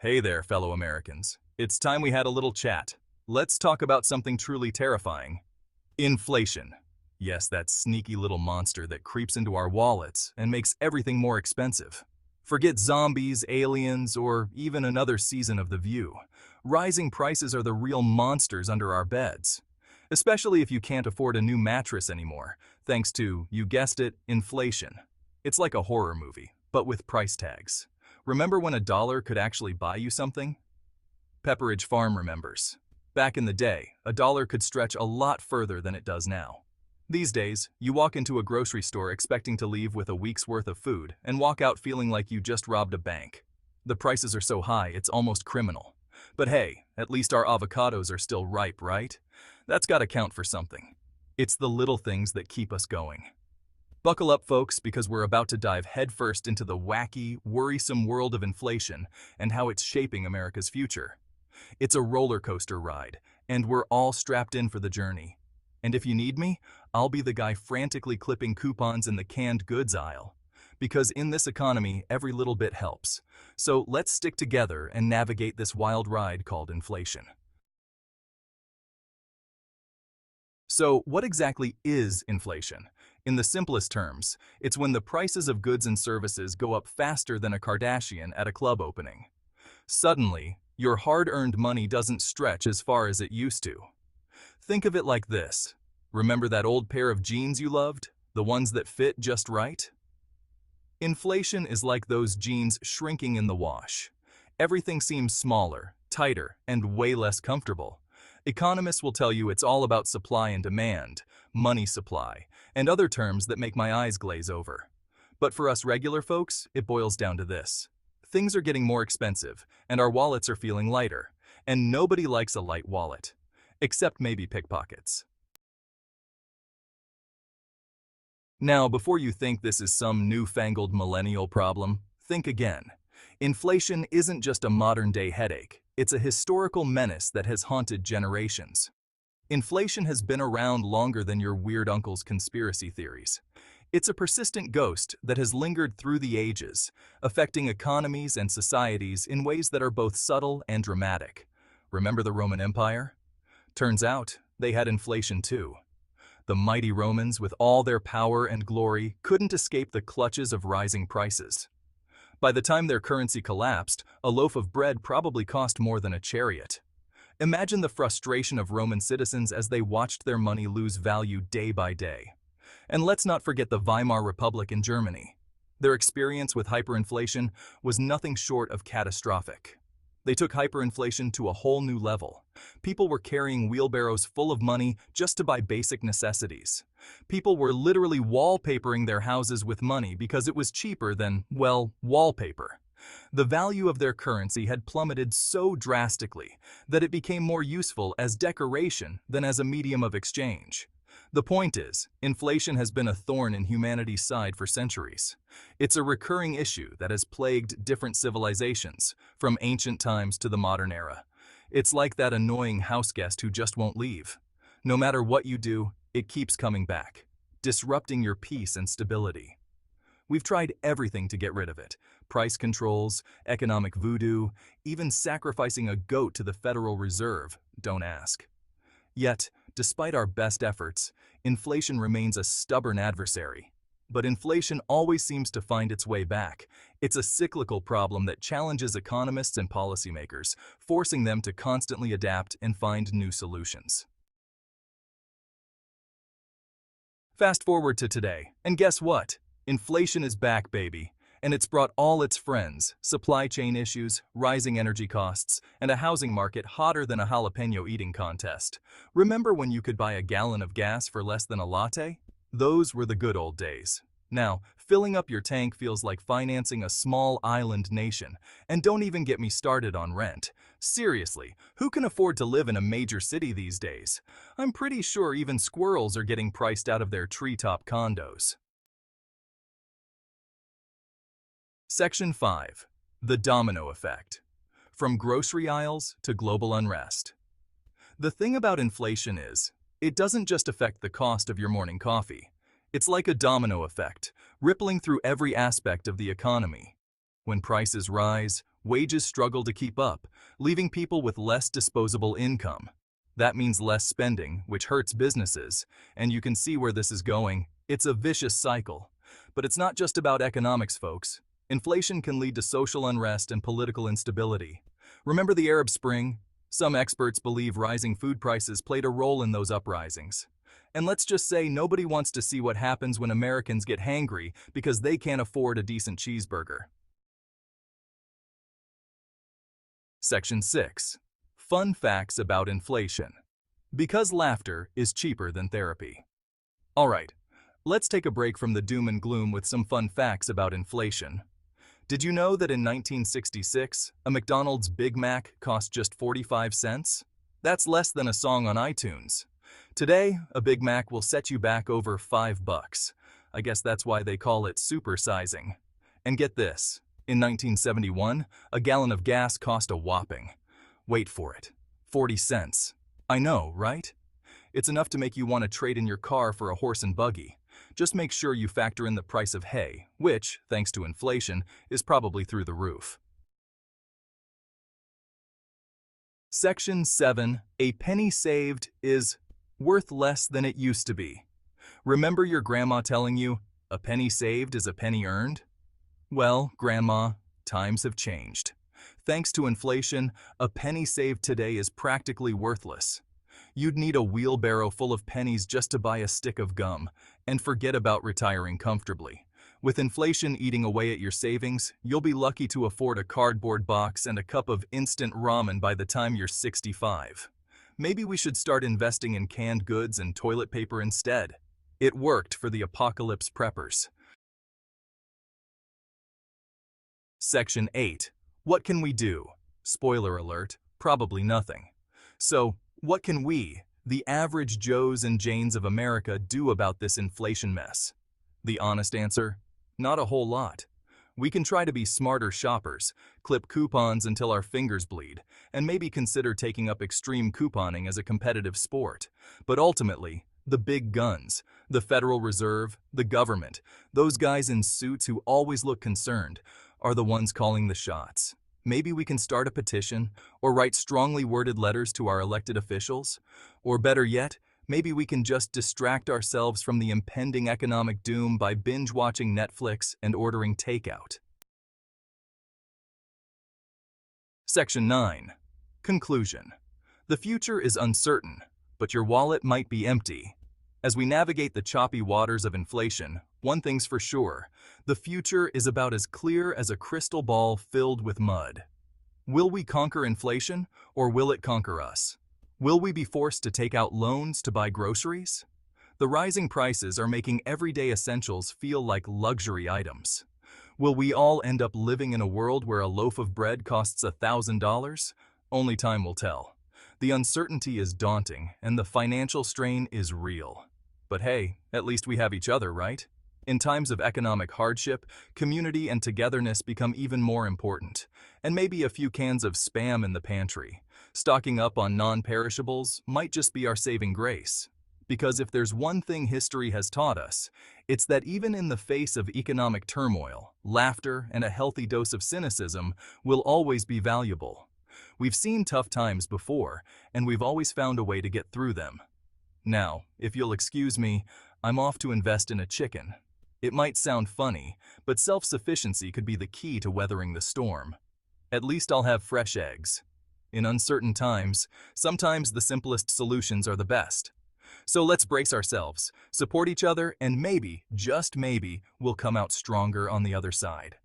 Hey there, fellow Americans. It's time we had a little chat. Let's talk about something truly terrifying. Inflation. Yes, that sneaky little monster that creeps into our wallets and makes everything more expensive. Forget zombies, aliens, or even another season of The View. Rising prices are the real monsters under our beds. Especially if you can't afford a new mattress anymore, thanks to, you guessed it, inflation. It's like a horror movie, but with price tags. Remember when a dollar could actually buy you something? Pepperidge Farm remembers. Back in the day, a dollar could stretch a lot further than it does now. These days, you walk into a grocery store expecting to leave with a week's worth of food and walk out feeling like you just robbed a bank. The prices are so high, it's almost criminal. But hey, at least our avocados are still ripe, right? That's gotta count for something. It's the little things that keep us going. Buckle up, folks, because we're about to dive headfirst into the wacky, worrisome world of inflation and how it's shaping America's future. It's a roller coaster ride, and we're all strapped in for the journey. And if you need me, I'll be the guy frantically clipping coupons in the canned goods aisle. Because in this economy, every little bit helps. So let's stick together and navigate this wild ride called inflation. So what exactly is inflation? In the simplest terms, it's when the prices of goods and services go up faster than a Kardashian at a club opening. Suddenly, your hard-earned money doesn't stretch as far as it used to. Think of it like this. Remember that old pair of jeans you loved? The ones that fit just right? Inflation is like those jeans shrinking in the wash. Everything seems smaller, tighter, and way less comfortable. Economists will tell you it's all about supply and demand, money supply, and other terms that make my eyes glaze over. But for us regular folks, it boils down to this. Things are getting more expensive, and our wallets are feeling lighter. And nobody likes a light wallet. Except maybe pickpockets. Now, before you think this is some newfangled millennial problem, think again. Inflation isn't just a modern-day headache. It's a historical menace that has haunted generations. Inflation has been around longer than your weird uncle's conspiracy theories. It's a persistent ghost that has lingered through the ages, affecting economies and societies in ways that are both subtle and dramatic. Remember the Roman Empire? Turns out, they had inflation too. The mighty Romans, with all their power and glory, couldn't escape the clutches of rising prices. By the time their currency collapsed, a loaf of bread probably cost more than a chariot. Imagine the frustration of Roman citizens as they watched their money lose value day by day. And let's not forget the Weimar Republic in Germany. Their experience with hyperinflation was nothing short of catastrophic. They took hyperinflation to a whole new level. People were carrying wheelbarrows full of money just to buy basic necessities. People were literally wallpapering their houses with money because it was cheaper than, well, wallpaper. The value of their currency had plummeted so drastically that it became more useful as decoration than as a medium of exchange. The point is, inflation has been a thorn in humanity's side for centuries. It's a recurring issue that has plagued different civilizations, from ancient times to the modern era. It's like that annoying houseguest who just won't leave. No matter what you do, it keeps coming back, disrupting your peace and stability. We've tried everything to get rid of it. Price controls, economic voodoo, even sacrificing a goat to the Federal Reserve, don't ask. Yet, despite our best efforts, inflation remains a stubborn adversary. But inflation always seems to find its way back. It's a cyclical problem that challenges economists and policymakers, forcing them to constantly adapt and find new solutions. Fast forward to today, and guess what? Inflation is back, baby. And it's brought all its friends, supply chain issues, rising energy costs, and a housing market hotter than a jalapeno eating contest. Remember when you could buy a gallon of gas for less than a latte? Those were the good old days. Now, filling up your tank feels like financing a small island nation. And don't even get me started on rent. Seriously, who can afford to live in a major city these days? I'm pretty sure even squirrels are getting priced out of their treetop condos. Section 5. The Domino Effect. From grocery aisles to global unrest. The thing about inflation is, it doesn't just affect the cost of your morning coffee. It's like a domino effect, rippling through every aspect of the economy. When prices rise, wages struggle to keep up, leaving people with less disposable income. That means less spending, which hurts businesses, and you can see where this is going. It's a vicious cycle. But it's not just about economics, folks. Inflation can lead to social unrest and political instability. Remember the Arab Spring? Some experts believe rising food prices played a role in those uprisings. And let's just say nobody wants to see what happens when Americans get hangry because they can't afford a decent cheeseburger. Section 6. Fun facts about inflation. Because laughter is cheaper than therapy. All right, let's take a break from the doom and gloom with some fun facts about inflation. Did you know that in 1966, a McDonald's Big Mac cost just 45 cents? That's less than a song on iTunes. Today, a Big Mac will set you back over $5. I guess that's why they call it supersizing. And get this, in 1971, a gallon of gas cost a whopping, wait for it, 40 cents. I know, right? It's enough to make you want to trade in your car for a horse and buggy. Just make sure you factor in the price of hay, which, thanks to inflation, is probably through the roof. Section 7. A penny saved is worth less than it used to be. Remember your grandma telling you, a penny saved is a penny earned? Well, Grandma, times have changed. Thanks to inflation, a penny saved today is practically worthless. You'd need a wheelbarrow full of pennies just to buy a stick of gum, and forget about retiring comfortably. With inflation eating away at your savings, you'll be lucky to afford a cardboard box and a cup of instant ramen by the time you're 65. Maybe we should start investing in canned goods and toilet paper instead. It worked for the apocalypse preppers. Section 8. What can we do? Spoiler alert, probably nothing. So, what can we, the average Joes and Janes of America, do about this inflation mess? The honest answer? Not a whole lot. We can try to be smarter shoppers, clip coupons until our fingers bleed, and maybe consider taking up extreme couponing as a competitive sport. But ultimately, the big guns, the Federal Reserve, the government, those guys in suits who always look concerned, are the ones calling the shots. Maybe we can start a petition or write strongly worded letters to our elected officials. Or better yet, maybe we can just distract ourselves from the impending economic doom by binge-watching Netflix and ordering takeout. Section 9. Conclusion. The future is uncertain, but your wallet might be empty. As we navigate the choppy waters of inflation, one thing's for sure, the future is about as clear as a crystal ball filled with mud. Will we conquer inflation, or will it conquer us? Will we be forced to take out loans to buy groceries? The rising prices are making everyday essentials feel like luxury items. Will we all end up living in a world where a loaf of bread costs $1,000? Only time will tell. The uncertainty is daunting, and the financial strain is real. But hey, at least we have each other, right? In times of economic hardship, community and togetherness become even more important. And maybe a few cans of Spam in the pantry. Stocking up on non-perishables might just be our saving grace. Because if there's one thing history has taught us, it's that even in the face of economic turmoil, laughter and a healthy dose of cynicism will always be valuable. We've seen tough times before, and we've always found a way to get through them. Now, if you'll excuse me, I'm off to invest in a chicken. It might sound funny, but self-sufficiency could be the key to weathering the storm. At least I'll have fresh eggs. In uncertain times, sometimes the simplest solutions are the best. So let's brace ourselves, support each other, and maybe, just maybe, we'll come out stronger on the other side.